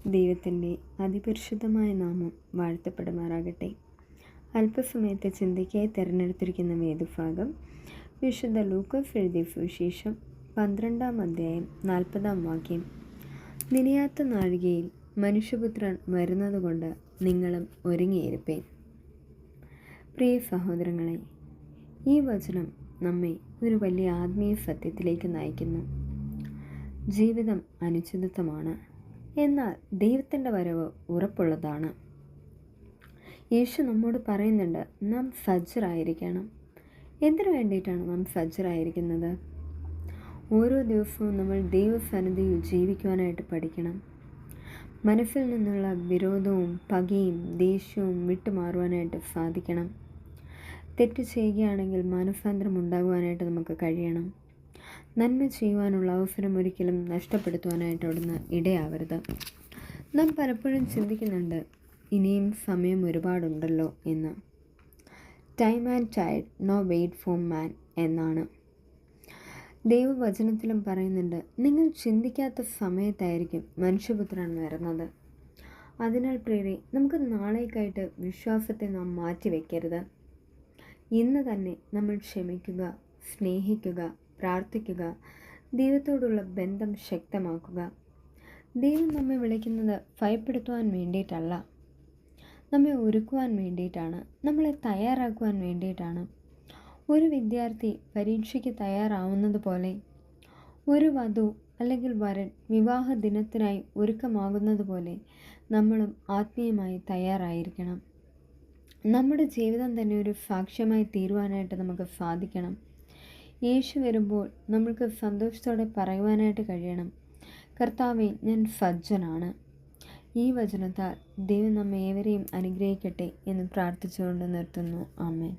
ദൈവത്തിൻ്റെ അതിപരിശുദ്ധമായ നാമം വാഴ്ത്തപ്പെടുമാറാകട്ടെ. അല്പസമയത്തെ ചിന്തയ്ക്കായി തിരഞ്ഞെടുത്തിരിക്കുന്ന വേദഭാഗം വിശുദ്ധ ലൂക്കോസ് എഴുതിയ സുവിശേഷം 12-ാം അധ്യായം 40-ാം വാക്യം. നിനയാത്ത നാഴികയിൽ മനുഷ്യപുത്രൻ വരുന്നതുകൊണ്ട് നിങ്ങളും ഒരുങ്ങിയിരിപ്പേൻ. പ്രിയ സഹോദരങ്ങളെ, ഈ വചനം നമ്മെ ഒരു വലിയ ആത്മീയ സത്യത്തിലേക്ക് നയിക്കുന്നു. ജീവിതം അനിശ്ചിതത്വമാണ്, എന്നാൽ ദൈവത്തിൻ്റെ വരവ് ഉറപ്പുള്ളതാണ്. യേശു നമ്മോട് പറയുന്നുണ്ട്, നാം സജ്ജരായിരിക്കണം. എന്തിനു വേണ്ടിയിട്ടാണ് നാം സജ്ജരായിരിക്കുന്നത്? ഓരോ ദിവസവും നമ്മൾ ദൈവസന്നിധിയിൽ ജീവിക്കുവാനായിട്ട് പഠിക്കണം. മനസ്സിൽ നിന്നുള്ള വിരോധവും പകയും ദേഷ്യവും വിട്ടുമാറുവാനായിട്ട് സാധിക്കണം. തെറ്റ് ചെയ്യുകയാണെങ്കിൽ മാനസാന്തരം ഉണ്ടാകുവാനായിട്ട് നമുക്ക് കഴിയണം. നന്മ ചെയ്യുവാനുള്ള അവസരം ഒരിക്കലും നഷ്ടപ്പെടുത്തുവാനായിട്ട് അവിടുന്ന് ഇടയാവരുത്. നാം പലപ്പോഴും ചിന്തിക്കുന്നുണ്ട്, ഇനിയും സമയം ഒരുപാടുണ്ടല്ലോ എന്ന്. Time and tide no wait for man എന്നാണ് ദൈവവചനത്തിലും പറയുന്നുണ്ട്. നിങ്ങൾ ചിന്തിക്കാത്ത സമയത്തായിരിക്കും മനുഷ്യപുത്രൻ വരുന്നത്. അതിനാൽ പ്രിയരെ, നമുക്ക് നാളേക്കായിട്ട് വിശ്വാസത്തെ നാം മാറ്റിവെക്കരുത്. ഇന്ന് തന്നെ നമ്മൾ ക്ഷമിക്കുക, സ്നേഹിക്കുക, പ്രാർത്ഥിക്കുക, ദൈവത്തോടുള്ള ബന്ധം ശക്തമാക്കുക. ദൈവം നമ്മെ വിളിക്കുന്നത് ഭയപ്പെടുത്തുവാൻ വേണ്ടിയിട്ടല്ല, നമ്മെ ഒരുക്കുവാൻ വേണ്ടിയിട്ടാണ്, നമ്മളെ തയ്യാറാക്കുവാൻ വേണ്ടിയിട്ടാണ്. ഒരു വിദ്യാർത്ഥി പരീക്ഷയ്ക്ക് തയ്യാറാവുന്നത് പോലെ, ഒരു വധു അല്ലെങ്കിൽ വരൻ വിവാഹ ദിനത്തിനായി ഒരുക്കമാകുന്നത് പോലെ നമ്മളും ആത്മീയമായി തയ്യാറായിരിക്കണം. നമ്മുടെ ജീവിതം തന്നെ ഒരു സാക്ഷ്യമായി തീരുവാനായിട്ട് നമുക്ക് സാധിക്കണം. യേശു വരുമ്പോൾ നമ്മൾക്ക് സന്തോഷത്തോടെ പറയുവാനായിട്ട് കഴിയണം, കർത്താവേ, ഞാൻ സജ്ജനാണ്. ഈ വചനത്താൽ ദൈവം നമ്മെ ഏവരെയും അനുഗ്രഹിക്കട്ടെ എന്ന് പ്രാർത്ഥിച്ചുകൊണ്ട് നിർത്തുന്നു. ആമേൻ.